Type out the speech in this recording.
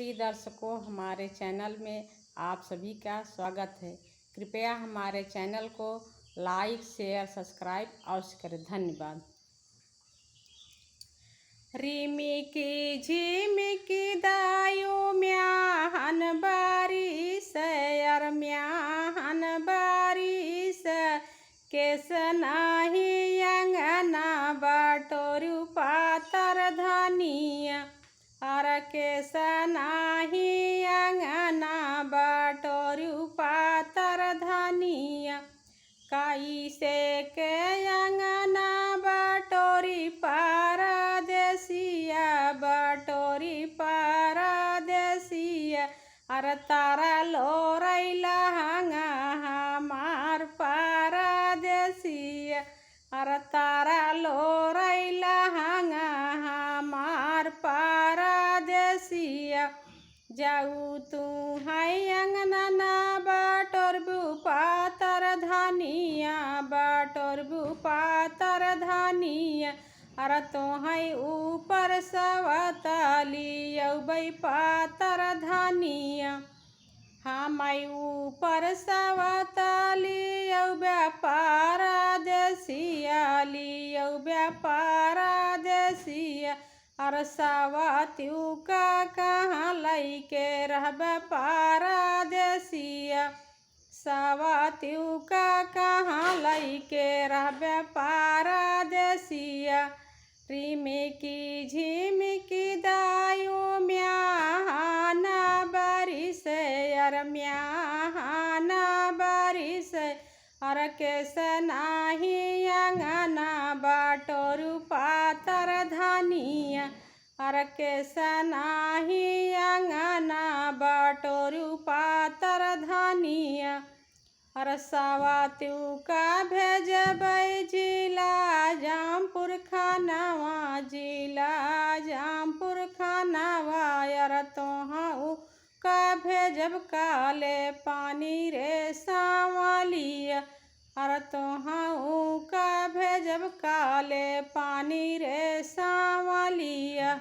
प्रिय दर्शकों, हमारे चैनल में आप सभी का स्वागत है। कृपया हमारे चैनल को लाइक, शेयर, सब्सक्राइब अवश्य करें। धन्यवाद। रिमिकी झिमिकी दायो म्याहन बारिश यार म्याहन बारिश केस नाही अंगना बाटोरु पातर धनिया अर केस नाही अंगना बाटोरु पातर धनिया कैसे के अंगना बाटोरी पारदेसिया बाटोरी पारदेसिया अर तारा लोरैला हंगा हमार पारदेसिया अर तारा लोरैला हंगा हमार पारदेसिया जाऊ तू है अंगना बाटोरबू पातर धनिया बाटोरबू पातर धनिया अर तो है ऊपर सवतली यौबै पातर धनिया हम ऊपर सवतली यौबे पारदेसिया लियौबे पारदेसिया अर सवत्यू का कहाँ लैके रहबे पारदेसिया सवत्यू का कहाँ लैके रहबे पारदेसिया रिमिकी झिमिकी दायो म्याहन बारिश यार म्याहन बारिश अर केस नाही अंगना बाटोरु पातर धनिया अर केस नाही अंगना बाटोरु पातर धनिया अर सवत्यू का भेजबै जिला जामपुर खानवा जिला जामपुर खानवा अर तोहू का भेजब काले पानी रे सांवलिया अर तोहू का भेजब काले पानी रे सांवलिया।